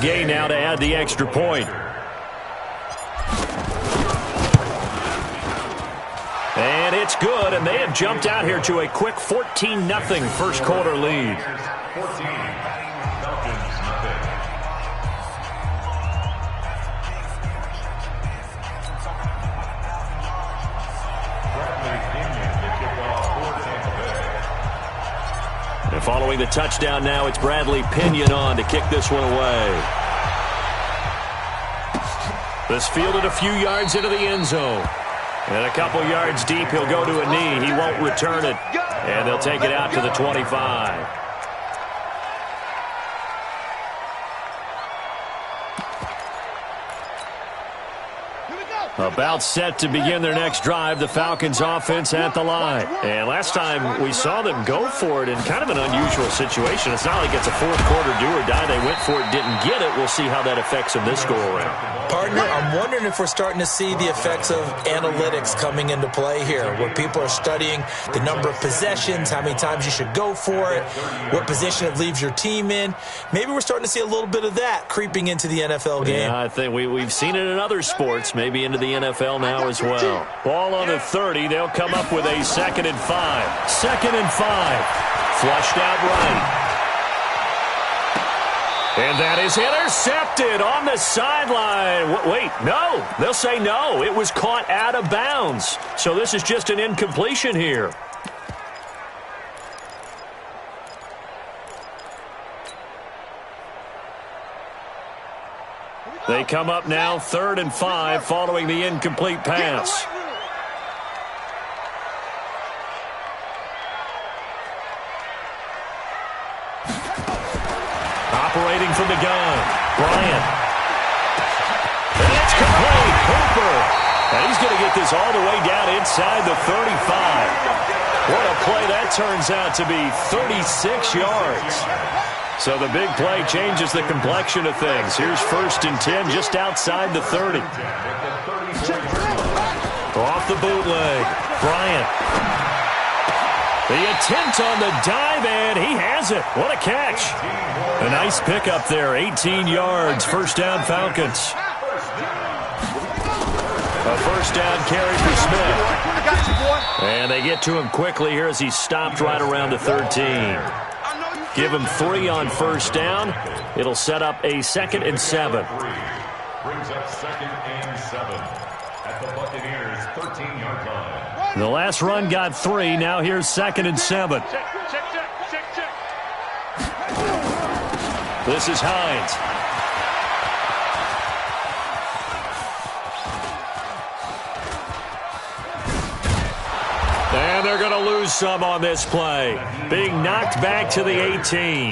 Gain now to add the extra point. And it's good, and they have jumped out here to a quick 14-0 first quarter lead. And following the touchdown now, it's Bradley Pinion on to kick this one away. This fielded a few yards into the end zone. And a couple yards deep, he'll go to a knee. He won't return it. And they'll take it out to the 25. About set to begin their next drive, the Falcons offense at the line. And last time we saw them go for it in kind of an unusual situation. It's not like it's a fourth quarter do or die. They went for it, didn't get it. We'll see how that affects them this go-around. Partner, I'm wondering if we're starting to see the effects of analytics coming into play here, where people are studying the number of possessions, how many times you should go for it, what position it leaves your team in. Maybe we're starting to see a little bit of that creeping into the NFL game. Yeah, I think we've seen it in other sports, maybe into the NFL now as well. Ball on the 30. They'll come up with a 2nd and 5. 2nd and 5. Flushed out right. And that is intercepted on the sideline. Wait, no. They'll say no. It was caught out of bounds. So this is just an incompletion here. They come up now 3rd and 5 following the incomplete pass. Operating from the gun, Bryant. And it's complete. Hooper. And he's going to get this all the way down inside the 35. What a play that turns out to be, 36 yards. So the big play changes the complexion of things. Here's 1st and 10 just outside the 30. Off the bootleg, Bryant. The attempt on the dive, and he has it. What a catch. A nice pickup there, 18 yards, 1st down Falcons. A 1st down carry for Smith. And they get to him quickly here as he's stopped right around the 13. Give him 3 on 1st down. It'll set up a 2nd and 7. Brings up 2nd and 7 at the Buccaneers 13-yard line. The last run got 3. Now here's 2nd and 7. This is Hines. And they're going to lose some on this play. Being knocked back to the 18.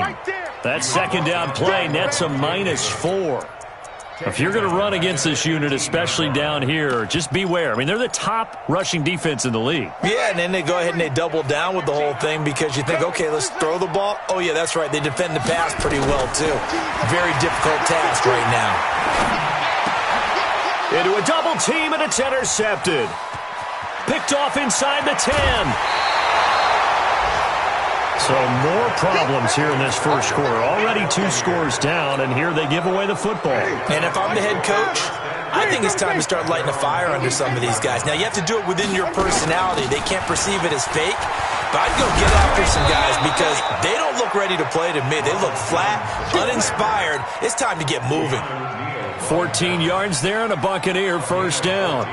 That 2nd down play nets a -4. If you're going to run against this unit, especially down here, just beware. I mean, they're the top rushing defense in the league. Yeah, and then they go ahead and they double down with the whole thing because you think, okay, let's throw the ball. Oh, yeah, that's right. They defend the pass pretty well, too. Very difficult task right now. Into a double team, and it's intercepted. Picked off inside the 10. So more problems here in this first quarter. Already 2 scores down, and here they give away the football. And if I'm the head coach, I think it's time to start lighting a fire under some of these guys. Now, you have to do it within your personality. They can't perceive it as fake. But I'd go get after some guys because they don't look ready to play to me. They look flat, uninspired. It's time to get moving. 14 yards there and a Buccaneer 1st down.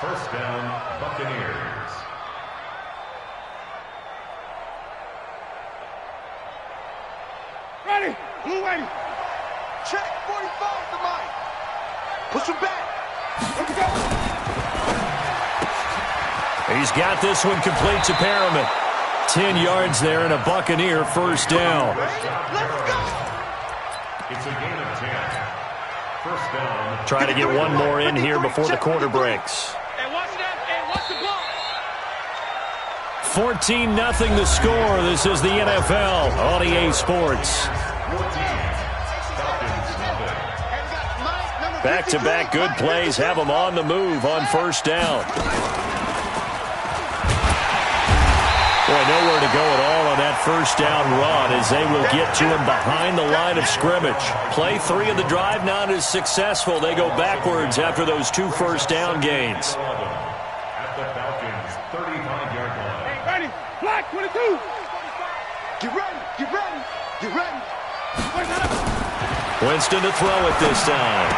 1st down, Buccaneers. Ready, blue ready. Check 45 to Mike. Push him back. Let's go. He's got this one complete to Perriman. 10 yards there and a Buccaneer 1st down. Let's go. It's a gain of 10. 1st down. Try to get one more in here before the quarter breaks. And watch that, and watch the block. 14-0 the score. This is the NFL on EA Sports. Back-to-back good plays have them on the move on 1st down. Boy, nowhere to go at all on that that first down run as they will get to him behind the line of scrimmage. Play 3 of the drive not as successful. They go backwards after those 2 first down gains. At the Falcons' 35-yard line. Ready? Black 22. Get ready. Get ready. Get ready. Winston to throw it this time.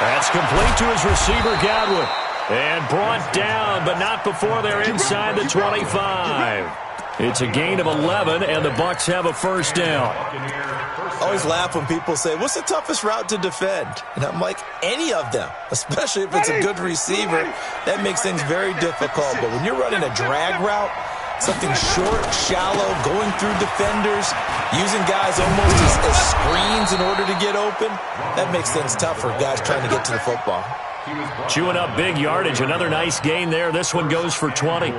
That's complete to his receiver, Godwin. And brought down, but not before they're inside the 25. It's a gain of 11, and the Bucs have a first down. I always laugh when people say, what's the toughest route to defend? And I'm like, any of them, especially if it's a good receiver. That makes things very difficult. But when you're running a drag route, something short, shallow, going through defenders, using guys almost as screens in order to get open, that makes things tough for guys trying to get to the football. Chewing up big yardage. Another nice gain there. This one goes for 20.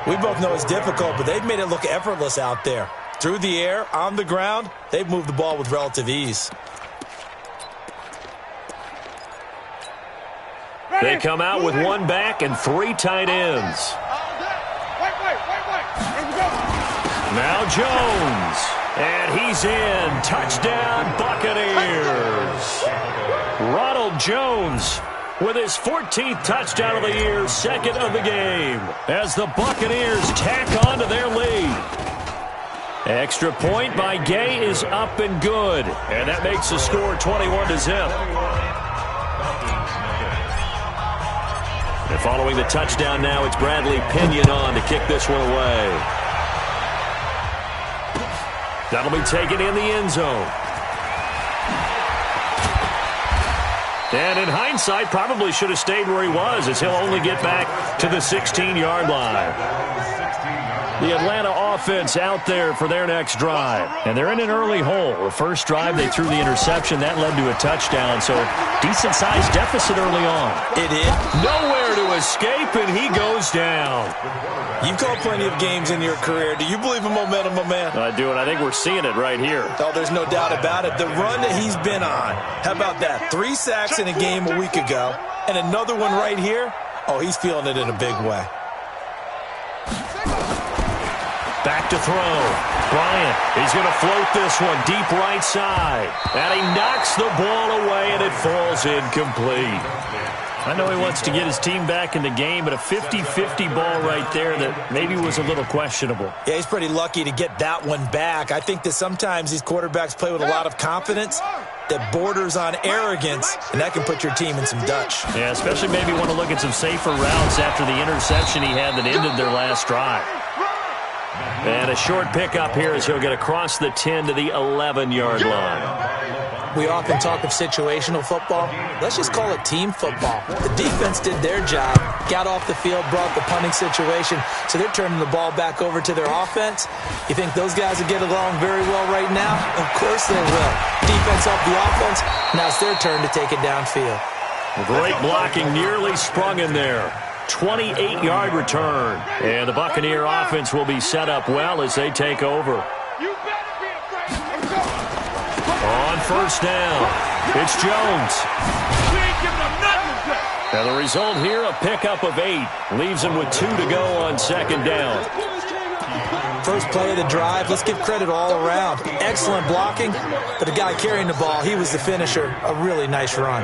We both know it's difficult, but they've made it look effortless out there. Through the air, on the ground, they've moved the ball with relative ease. They come out with 1 back and 3 tight ends. Now Jones. And he's in. Touchdown, Buccaneers. Ronald Jones with his 14th touchdown of the year, second of the game, as the Buccaneers tack on to their lead. Extra point by Gay is up and good, and that makes the score 21-0. And following the touchdown now, it's Bradley Pinion on to kick this one away. That'll be taken in the end zone. And in hindsight, probably should have stayed where he was, as he'll only get back to the 16-yard line. The Atlanta offense out there for their next drive. And they're in an early hole. The first drive, they threw the interception. That led to a touchdown, so decent-sized deficit early on. It is. Nowhere to escape, and he goes down. You've called plenty of games in your career. Do you believe in momentum, my man? I do, and I think we're seeing it right here. Oh, there's no doubt about it. The run that he's been on. How about that? 3 sacks in a game a week ago, and another one right here. Oh, he's feeling it in a big way. Back to throw. Bryant, he's going to float this one deep right side. And he knocks the ball away, and it falls incomplete. I know he wants to get his team back in the game, but a 50-50 ball right there that maybe was a little questionable. Yeah, he's pretty lucky to get that one back. I think that sometimes these quarterbacks play with a lot of confidence that borders on arrogance, and that can put your team in some Dutch. Yeah, especially maybe want to look at some safer routes after the interception he had that ended their last drive. And a short pickup here as he'll get across the 10 to the 11-yard line. We often talk of situational football. Let's just call it team football. The defense did their job, got off the field, brought the punting situation, so they're turning the ball back over to their offense. You think those guys will get along very well right now? Of course they will. Defense off the offense, now it's their turn to take it downfield. Great blocking, nearly sprung in there. 28-yard return. And the Buccaneer offense will be set up well as they take over. On first down, it's Jones. And the result here, a pickup of 8. Leaves him with 2 to go on second down. First play of the drive, let's give credit all around. Excellent blocking, but the guy carrying the ball, he was the finisher. A really nice run.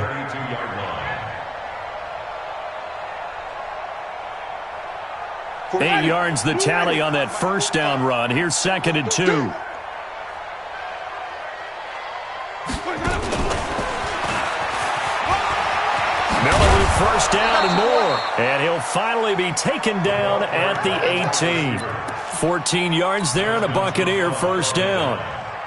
8 yards the tally on that first down run. Here's 2nd and 2. Miller with first down and more. And he'll finally be taken down at the 18. 14 yards there and a Buccaneer first down.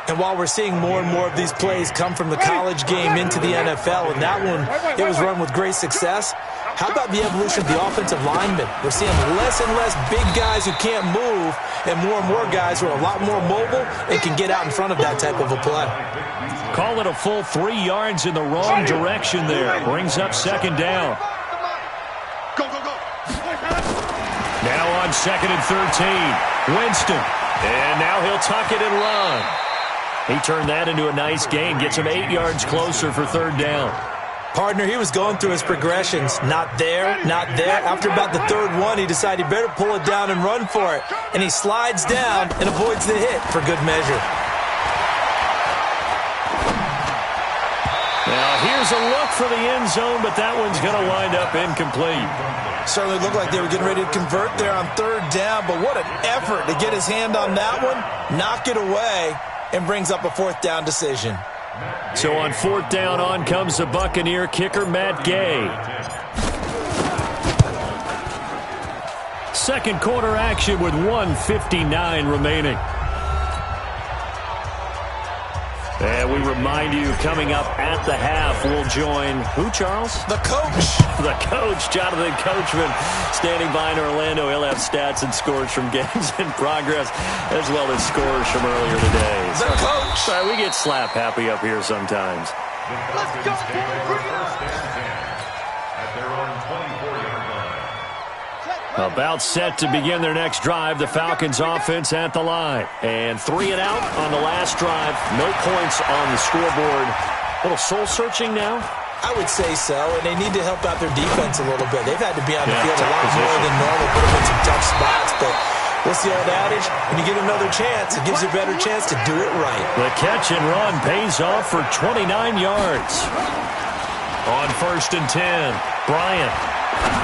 And while we're seeing more and more of these plays come from the college game into the NFL, and that one, it was run with great success, how about the evolution of the offensive linemen? We're seeing less and less big guys who can't move and more guys who are a lot more mobile and can get out in front of that type of a play. Call it a full 3 yards in the wrong direction there. Brings up second down. Go, go, go. Now on 2nd and 13. Winston. And now he'll tuck it and run. He turned that into a nice gain. Gets him 8 yards closer for third down. Partner, he was going through his progressions. Not there, not there. After about the third one, he decided he better pull it down and run for it. And he slides down and avoids the hit for good measure. Now, here's a look for the end zone, but that one's going to wind up incomplete. Certainly looked like they were getting ready to convert there on third down, but what an effort to get his hand on that one, knock it away, and brings up a fourth down decision. So on fourth down, on comes the Buccaneer kicker, Matt Gay. Second quarter action with 1:59 remaining. And we remind you, coming up at the half, we'll join who, Charles? The coach. The coach, Jonathan Coachman, standing by in Orlando. He'll have stats and scores from games in progress, as well as scores from earlier today. The coach. Sorry, we get slap happy up here sometimes. Let's go, boys. At their own 24-yard line. About set to begin their next drive, the Falcons offense at the line. And 3 and out on the last drive. No points on the scoreboard. A little soul-searching now? I would say so, and they need to help out their defense a little bit. They've had to be on the field a tough lot more than normal, put them in some tough spots, but what's the old adage? When you get another chance, it gives you a better chance to do it right. The catch and run pays off for 29 yards. On 1st and 10, Bryant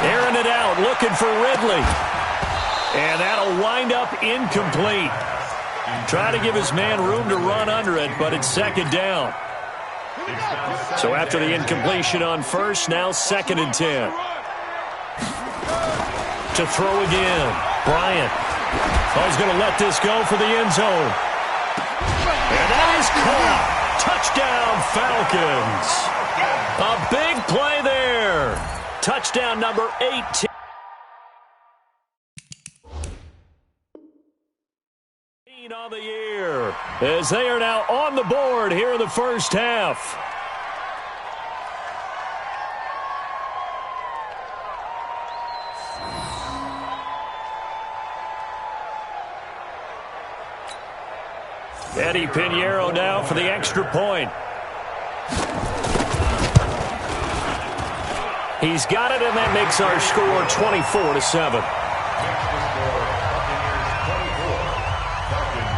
airing it out, looking for Ridley. And that'll wind up incomplete. Try to give his man room to run under it, but it's second down. So after the incompletion on first, now 2nd and 10. To throw again, Bryant. Oh, he's going to let this go for the end zone. And that is caught. Touchdown, Falcons. A big play there. Touchdown number 18. On the year, as they are now on the board here in the first half. Eddie Pinheiro now for the extra point. He's got it, and that makes our score 24-7.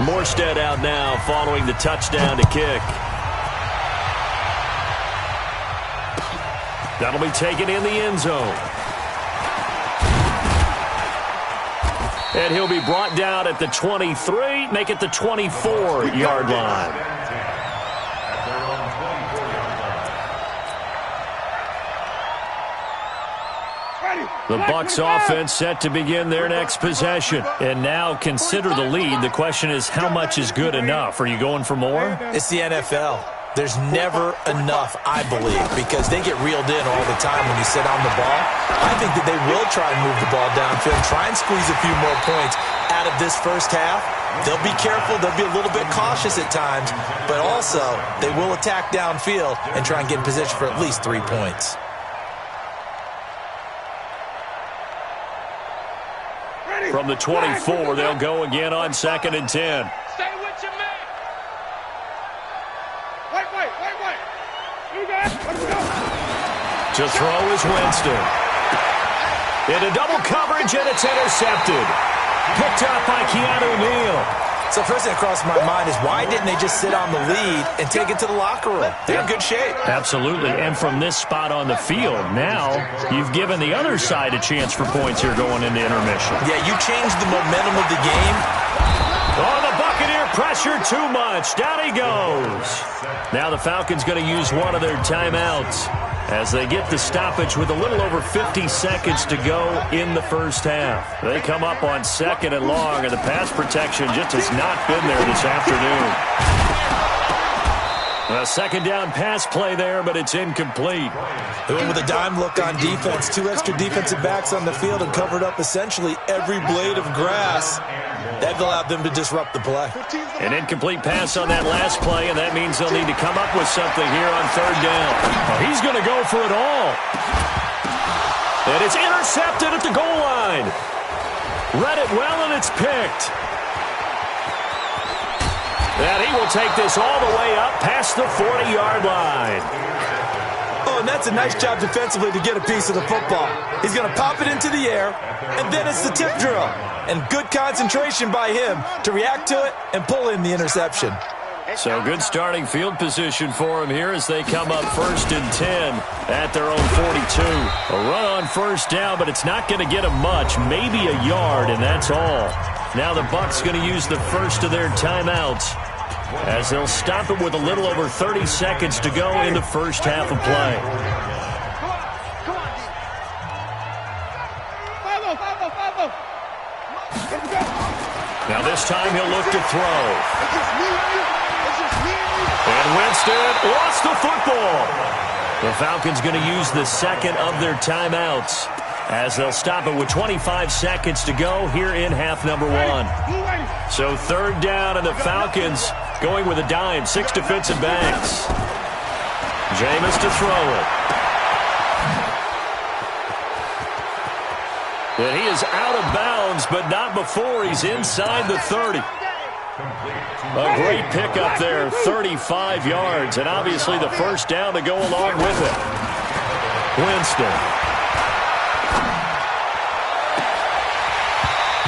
Morstead out now following the touchdown to kick. That'll be taken in the end zone. And he'll be brought down at the 23, make it the 24-yard line. The Bucs offense set to begin their next possession. And now consider the lead. The question is, how much is good enough? Are you going for more? It's the NFL. There's never enough, I believe, because they get reeled in all the time when you sit on the ball. I think that they will try and move the ball downfield, try and squeeze a few more points out of this first half. They'll be careful. They'll be a little bit cautious at times, but also they will attack downfield and try and get in position for at least 3 points. From the 24, they'll go again on 2nd and 10. Stay with your man. Wait. You guys, let's go. To throw is Winston. Into double coverage, and it's intercepted. Picked up by Keanu Neal. So first thing that crossed my mind is, why didn't they just sit on the lead and take it to the locker room? They're in good shape. Absolutely, and from this spot on the field, now you've given the other side a chance for points here going into intermission. Yeah, you changed the momentum of the game. Oh, the Buccaneer pressure too much. Down he goes. Now the Falcons going to use one of their timeouts as they get the stoppage with a little over 50 seconds to go in the first half. They come up on 2nd and long, and the pass protection just has not been there this afternoon. A second down pass play there, but it's incomplete. They went with a dime look on defense. 2 extra defensive backs on the field and covered up essentially every blade of grass. That allowed them to disrupt the play. An incomplete pass on that last play, and that means they'll need to come up with something here on 3rd down. Oh, he's going to go for it all. And it's intercepted at the goal line. Read it well, and it's picked. And he will take this all the way up past the 40-yard line. Oh, and that's a nice job defensively to get a piece of the football. He's going to pop it into the air, and then it's the tip drill. And good concentration by him to react to it and pull in the interception. So good starting field position for him here as they come up 1st and 10 at their own 42. A run on first down, but it's not going to get them much, maybe a yard, and that's all. Now the Bucs going to use the first of their timeouts as they'll stop it with a little over 30 seconds to go in the first half of play. Now this time he'll look to throw. And Winston lost the football. The Falcons going to use the second of their timeouts as they'll stop it with 25 seconds to go here in half number 1. So 3rd down, and the Falcons going with a dime. 6 defensive backs. Jameis to throw it. And he is out of bounds, but not before he's inside the 30. A great pickup there, 35 yards, and obviously the first down to go along with it. Winston.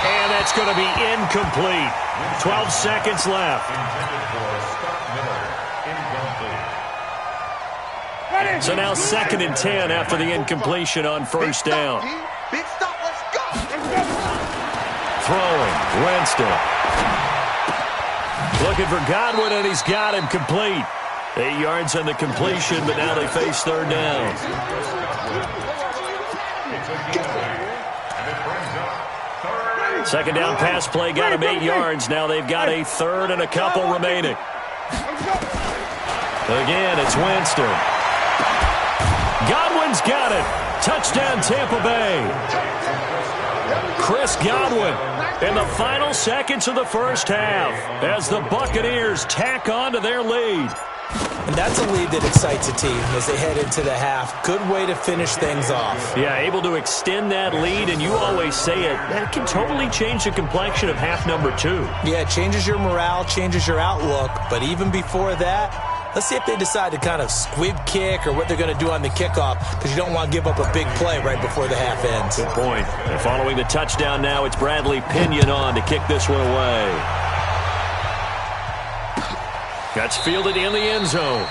And that's going to be incomplete. 12 seconds left. So now 2nd and 10 after the incompletion on first down. Big stop, let's go. Throwing, Winston. Looking for Godwin, and he's got him complete. 8 yards on the completion, but now they face 3rd down. Second down pass play got him 8 yards. Now they've got a 3rd and a couple remaining. Again, it's Winston. Godwin's got it. Touchdown, Tampa Bay. Chris Godwin in the final seconds of the first half as the Buccaneers tack on to their lead. And that's a lead that excites a team as they head into the half. Good way to finish things off. Yeah, able to extend that lead, and you always say it, that can totally change the complexion of half number 2. Yeah, it changes your morale, changes your outlook, but even before that, let's see if they decide to kind of squib kick or what they're going to do on the kickoff, because you don't want to give up a big play right before the half ends. Good point. And following the touchdown now, it's Bradley Pinion on to kick this one away. That's fielded in the end zone.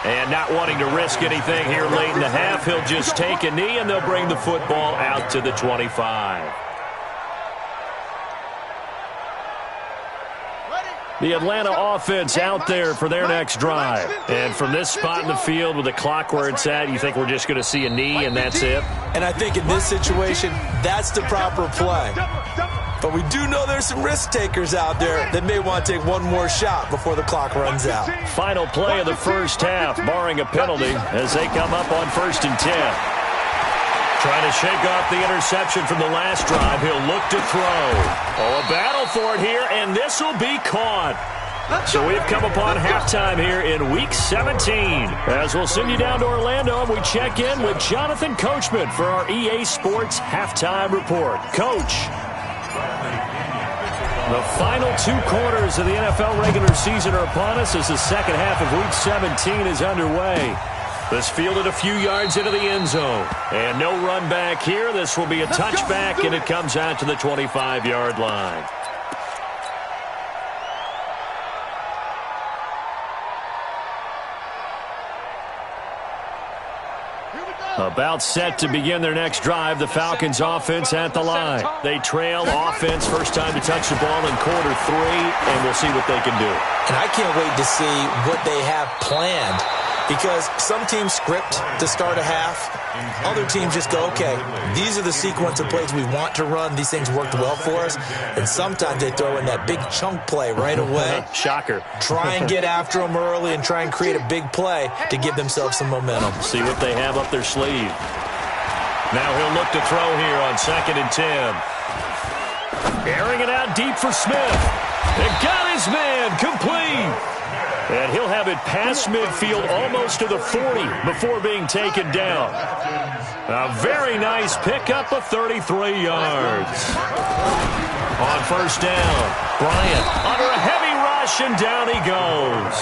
And not wanting to risk anything here late in the half, he'll just take a knee, and they'll bring the football out to the 25. The Atlanta offense out there for their next drive. And from this spot in the field with the clock where it's at, you think we're just going to see a knee and that's it? And I think in this situation, that's the proper play. But we do know there's some risk takers out there that may want to take one more shot before the clock runs out. Final play of the first half, barring a penalty, as they come up on 1st and 10. Trying to shake off the interception from the last drive. He'll look to throw. Oh, a battle for it here, and this will be caught. So we've come upon halftime here in Week 17. As we'll send you down to Orlando, and we check in with Jonathan Coachman for our EA Sports Halftime Report. Coach. The final 2 quarters of the NFL regular season are upon us as the second half of Week 17 is underway. This fielded a few yards into the end zone. And no run back here. This will be a touchback, and it comes out to the 25-yard line. About set to begin their next drive, the Falcons offense at the line. They trail offense, first time to touch the ball in quarter 3, and we'll see what they can do. And I can't wait to see what they have planned, because some teams script to start a half. Other teams just go, okay, these are the sequence of plays we want to run. These things worked well for us. And sometimes they throw in that big chunk play right away. Shocker. Try and get after them early and try and create a big play to give themselves some momentum. See what they have up their sleeve. Now he'll look to throw here on 2nd and 10. Airing it out deep for Smith. And got his man complete. And he'll have it past midfield almost to the 40 before being taken down. A very nice pickup of 33 yards. On first down, Bryant under a heavy rush, and down he goes.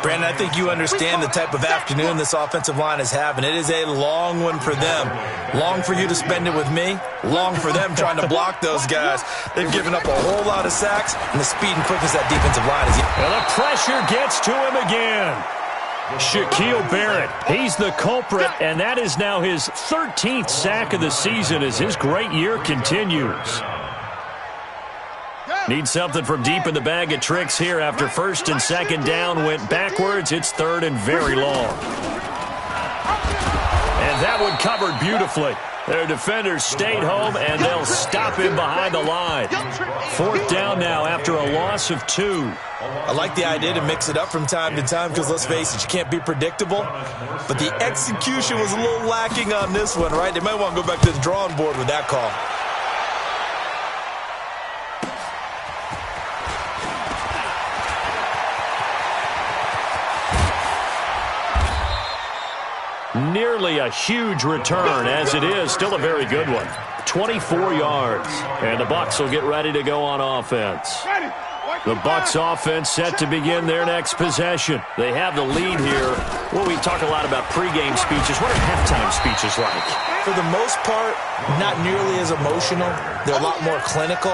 Brandon, I think you understand the type of afternoon this offensive line is having. It is a long one for them. Long for you to spend it with me. Long for them trying to block those guys. They've given up a whole lot of sacks, and the speed and quickness of that defensive line is... And the pressure gets to him again. Shaquille Barrett, he's the culprit, and that is now his 13th sack of the season as his great year continues. Need something from deep in the bag of tricks here after first and second down went backwards. It's third and very long. And that one covered beautifully. Their defenders stayed home, and they'll stop him behind the line. Fourth down now after a loss of 2. I like the idea to mix it up from time to time because, let's face it, you can't be predictable. But the execution was a little lacking on this one, right? They might want to go back to the drawing board with that call. Nearly a huge return, as it is still a very good one. 24 yards, and the Bucs will get ready to go on offense. The Bucs offense set to begin their next possession. They have the lead here. Well, we talk a lot about pregame speeches. What are halftime speeches like? For the most part, not nearly as emotional. They're a lot more clinical.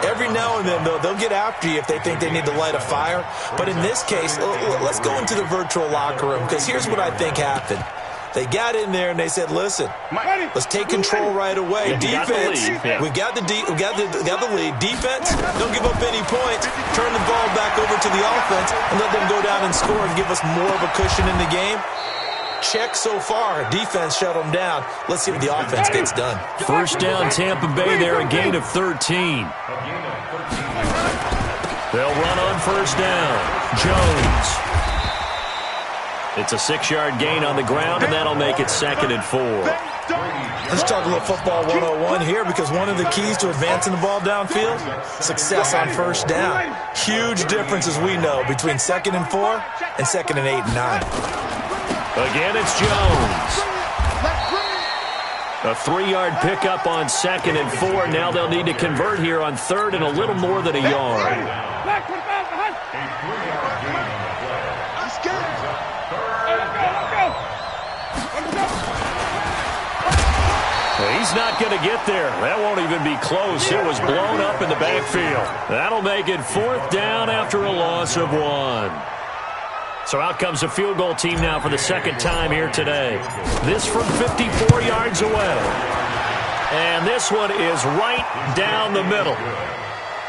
Every now and then, though, they'll get after you if they think they need to light a fire. But in this case, let's go into the virtual locker room, because here's what I think happened. They got in there and they said, listen, let's take control right away. Defense, we got the lead. Defense, don't give up any points. Turn the ball back over to the offense and let them go down and score and give us more of a cushion in the game. Check so far. Defense shut them down. Let's see what the offense gets done. First down, Tampa Bay there, a gain of 13. They'll run on first down. Jones. It's a 6-yard gain on the ground, and that'll make it 2nd and 4. Let's talk a little football 101 here, because one of the keys to advancing the ball downfield, success on first down. Huge difference, as we know, between 2nd and 4 and 2nd and 8 and 9. Again, it's Jones. A 3-yard pickup on 2nd and 4. Now they'll need to convert here on 3rd and a little more than a yard. He's not going to get there. That won't even be close. It was blown up in the backfield. That'll make it 4th down after a loss of 1. So out comes a field goal team now for the second time here today. This from 54 yards away. And this one is right down the middle.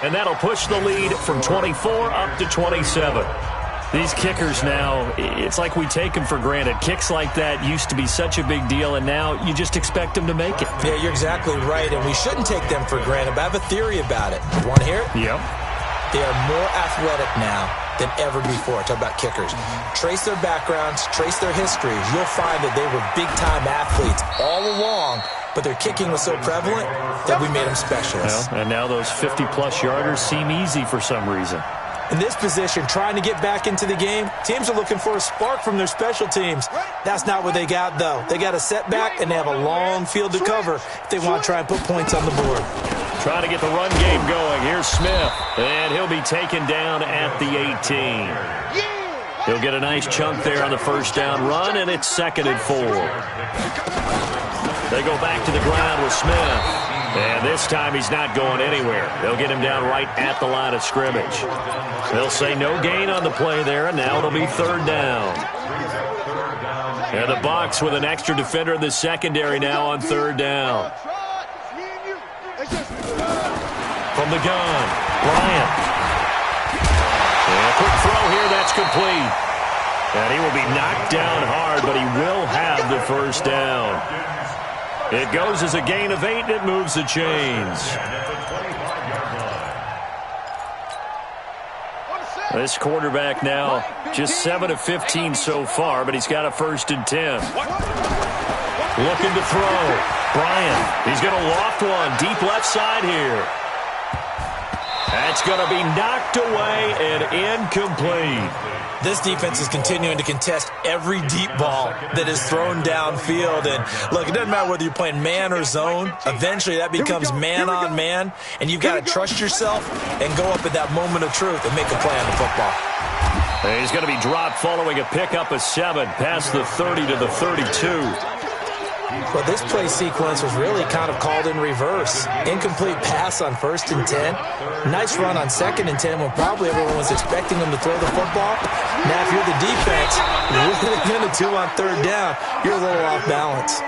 And that'll push the lead from 24 up to 27. These kickers now, it's like we take them for granted. Kicks like that used to be such a big deal, and now you just expect them to make it. Yeah, you're exactly right, and we shouldn't take them for granted, but I have a theory about it. You want to hear it? Yep. They are more athletic now than ever before. Talk about kickers. Trace their backgrounds, trace their histories. You'll find that they were big-time athletes all along, but their kicking was so prevalent that we made them specialists. Well, and now those 50-plus yarders seem easy for some reason. In this position, trying to get back into the game, teams are looking for a spark from their special teams. That's not what they got, though. They got a setback, and they have a long field to cover if they want to try and put points on the board. Trying to get the run game going. Here's Smith, and he'll be taken down at the 18. He'll get a nice chunk there on the first down run, and it's 2nd and 4. They go back to the ground with Smith. And this time he's not going anywhere. They'll get him down right at the line of scrimmage. They'll say no gain on the play there, and now it'll be 3rd down. And the Bucs with an extra defender in the secondary now on 3rd down. From the gun, Bryant. And a quick throw here, that's complete. And he will be knocked down hard, but he will have the first down. It goes as a gain of 8, and it moves the chains. This quarterback now just 7 of 15 so far, but he's got a 1st and 10. Looking to throw. Bryant, he's going to loft one deep left side here. That's going to be knocked away and incomplete. This defense is continuing to contest every deep ball that is thrown downfield. And, look, it doesn't matter whether you're playing man or zone. Eventually, that becomes man-on-man, and you've got to trust yourself and go up at that moment of truth and make a play on the football. He's going to be dropped following a pickup of 7 past the 30 to the 32. Well, this play sequence was really kind of called in reverse. Incomplete pass on 1st and 10. Nice run on 2nd and 10 when probably everyone was expecting him to throw the football. Now, if you're the defense, within a 2 on 3rd down, you're a little off balance.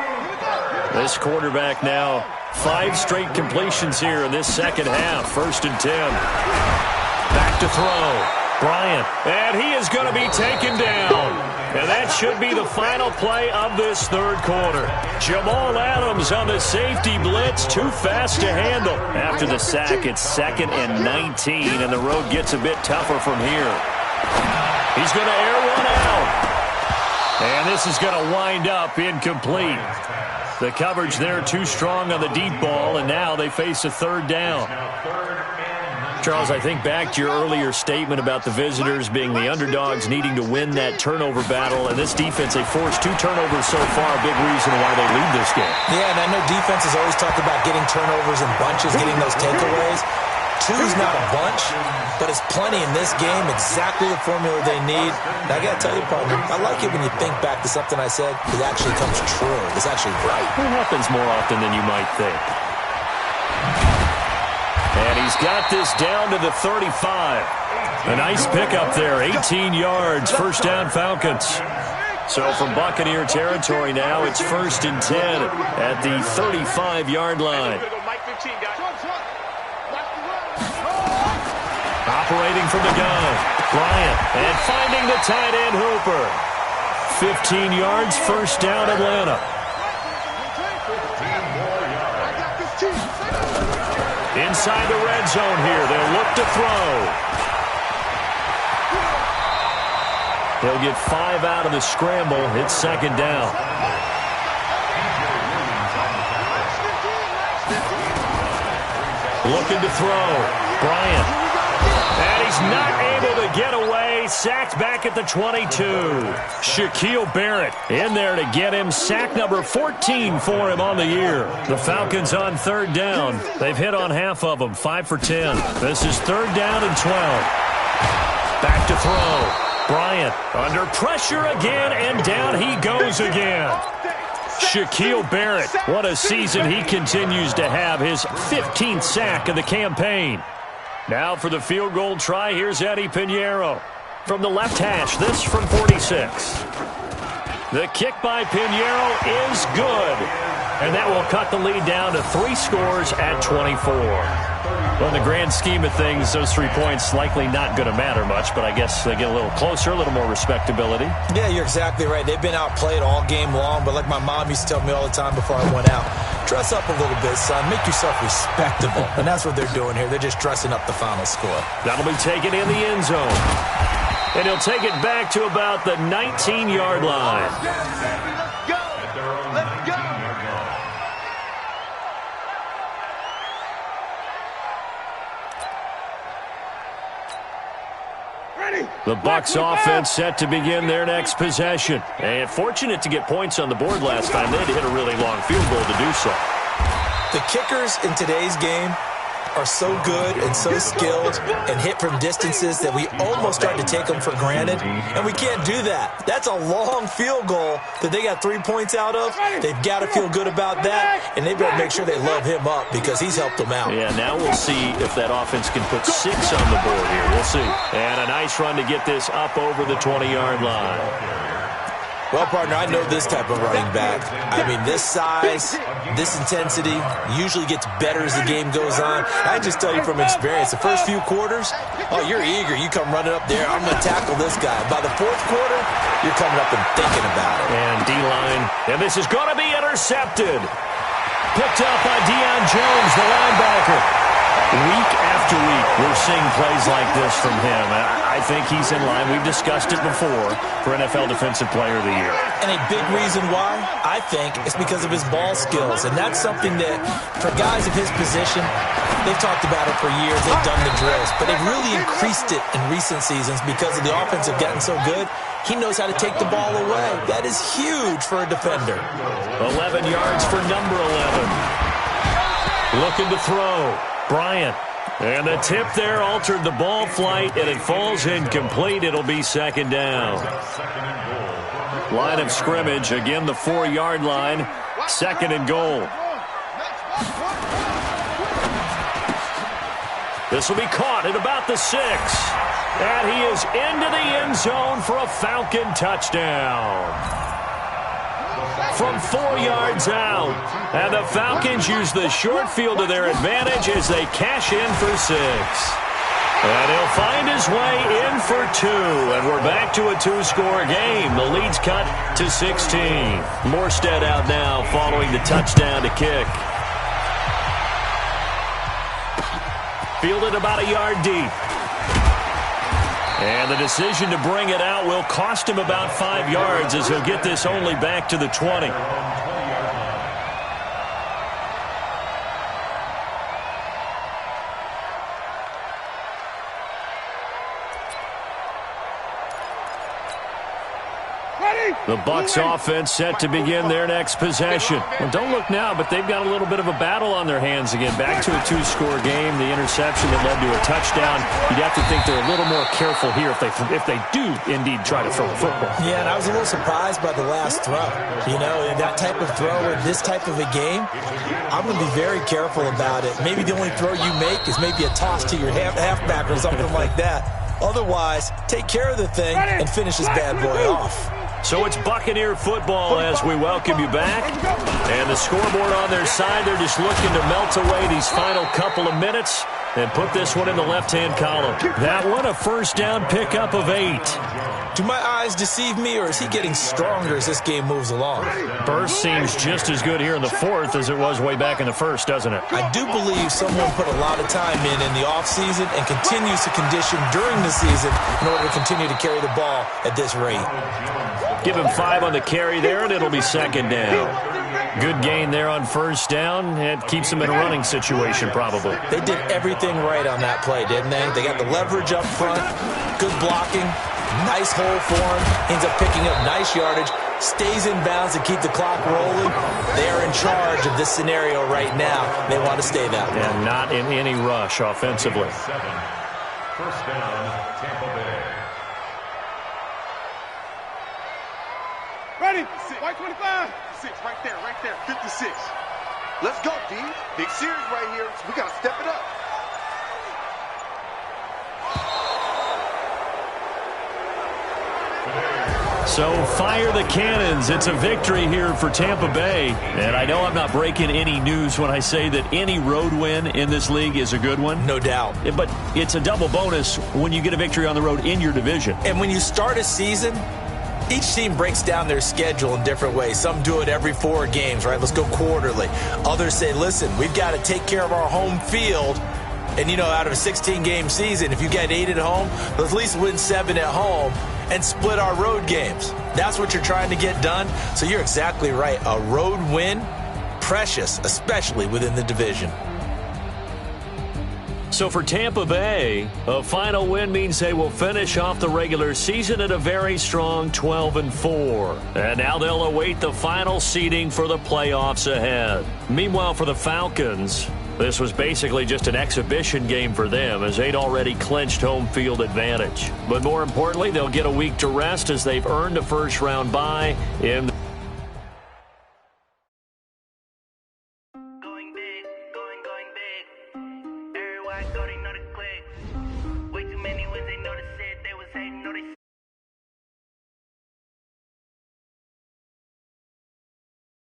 This quarterback now 5 straight completions here in this second half. 1st and 10. Back to throw. Bryant, and he is going to be taken down. And that should be the final play of this 3rd quarter. Jamal Adams on the safety blitz, too fast to handle. After the sack, it's 2nd and 19, and the road gets a bit tougher from here. He's going to air one out. And this is going to wind up incomplete. The coverage there too strong on the deep ball, and now they face a 3rd down. Charles, I think back to your earlier statement about the visitors being the underdogs needing to win that turnover battle, and this defense, they forced 2 turnovers so far, a big reason why they lead this game. Yeah, and I know defenses always talk about getting turnovers in bunches, getting those takeaways. 2's not a bunch, but it's plenty in this game, exactly the formula they need. And I got to tell you, partner, I like it when you think back to something I said. It actually comes true. It's actually right. It happens more often than you might think. And he's got this down to the 35. A nice pickup there, 18 yards, 1st down Falcons. So from Buccaneer territory now, it's 1st and 10 at the 35-yard line. Operating from the gun, Bryant, and finding the tight end Hooper. 15 yards, 1st down Atlanta. Inside the red zone here, they'll look to throw. They'll get 5 out of the scramble. It's 2nd down. Looking to throw. Bryant. And he's not able to get away. Sacked back at the 22. Shaquille Barrett in there to get him. Sack number 14 for him on the year. The Falcons on 3rd down. They've hit on half of them, 5 for 10. This is 3rd down and 12. Back to throw. Bryant under pressure again, and down he goes again. Shaquille Barrett, what a season he continues to have. His 15th sack of the campaign. Now for the field goal try, here's Eddie Pinheiro. From the left hash, this from 46. The kick by Pinheiro is good. And that will cut the lead down to 3 scores at 24. Well, in the grand scheme of things, those 3 points likely not going to matter much, but I guess they get a little closer, a little more respectability. Yeah, you're exactly right. They've been outplayed all game long, but like my mom used to tell me all the time before I went out, dress up a little bit, son. Make yourself respectable. And that's what they're doing here. They're just dressing up the final score. That'll be taken in the end zone. And he'll take it back to about the 19-yard line. Let's go. Let's go. The Bucs offense set to begin their next possession. And fortunate to get points on the board last time. They had to hit a really long field goal to do so. The kickers in today's game are so good and so skilled and hit from distances that we almost start to take them for granted. And we can't do that. That's a long field goal that they got 3 points out of. They've got to feel good about that, and they better make sure they love him up because he's helped them out. Yeah, now we'll see if that offense can put 6 on the board here. We'll see. And a nice run to get this up over the 20-yard line. Well, partner, I know this type of running back. I mean, this size, this intensity usually gets better as the game goes on. I just tell you from experience, the first few quarters, oh, you're eager. You come running up there, I'm going to tackle this guy. By the 4th quarter, you're coming up and thinking about it. And D-line, and this is going to be intercepted. Picked up by Deion Jones, the linebacker. Week after week, we're seeing plays like this from him. I think he's in line. We've discussed it before for NFL Defensive Player of the Year. And a big reason why, I think, is because of his ball skills. And that's something that, for guys of his position, they've talked about it for years. They've done the drills. But they've really increased it in recent seasons because of the offense have gotten so good. He knows how to take the ball away. That is huge for a defender. 11 yards for number 11. Looking to throw. Bryant And the tip there altered the ball flight, and it falls incomplete. It'll be second down. Line of scrimmage, again the 4-yard line, second and goal. This will be caught at about the 6. And he is into the end zone for a Falcon touchdown. From 4 yards out. And the Falcons use the short field to their advantage as they cash in for 6. And he'll find his way in for 2. And we're back to a 2-score game. The lead's cut to 16. Morstead out now following the touchdown to kick. Fielded about a yard deep. And the decision to bring it out will cost him about 5 yards as he'll get this only back to the 20. The Bucs offense set to begin their next possession. Well, don't look now, but they've got a little bit of a battle on their hands again. Back to a 2-score game. The interception that led to a touchdown. You'd have to think they're a little more careful here if they do indeed try to throw the football. Yeah, and I was a little surprised by the last throw. You know, that type of throw in this type of a game, I'm going to be very careful about it. Maybe the only throw you make is maybe a toss to your halfback or something like that. Otherwise, take care of the thing and finish this bad boy off. So it's Buccaneer football as we welcome you back. And the scoreboard on their side, they're just looking to melt away these final couple of minutes and put this one in the left-hand column. That one, a first down pickup of 8. Do my eyes deceive me, or is he getting stronger as this game moves along? Burst seems just as good here in the 4th as it was way back in the 1st, doesn't it? I do believe someone put a lot of time in the offseason and continues to condition during the season in order to continue to carry the ball at this rate. Give him 5 on the carry there, and it'll be second down. Good gain there on first down. It keeps them in a running situation, probably. They did everything right on that play, didn't they? They got the leverage up front, good blocking, nice hole for him, ends up picking up nice yardage, stays in bounds to keep the clock rolling. They are in charge of this scenario right now. They want to stay that way. And not in any rush offensively. First down, Tampa Bay. Ready? White 25. 6, right there. 56. Let's go, D. Big series right here. We got to step it up. So fire the cannons. It's a victory here for Tampa Bay. And I know I'm not breaking any news when I say that any road win in this league is a good one. No doubt. But it's a double bonus when you get a victory on the road in your division. And when you start a season, each team breaks down their schedule in different ways. Some do it every 4 games, right? Let's go quarterly. Others say, listen, we've got to take care of our home field. And, you know, out of a 16-game season, if you get 8 at home, let's at least win 7 at home and split our road games. That's what you're trying to get done. So you're exactly right. A road win, precious, especially within the division. So for Tampa Bay, a final win means they will finish off the regular season at a very strong 12-4. And now they'll await the final seeding for the playoffs ahead. Meanwhile, for the Falcons, this was basically just an exhibition game for them as they'd already clinched home field advantage. But more importantly, they'll get a week to rest as they've earned a first-round bye in the Going big, going big. Everywhere I go, they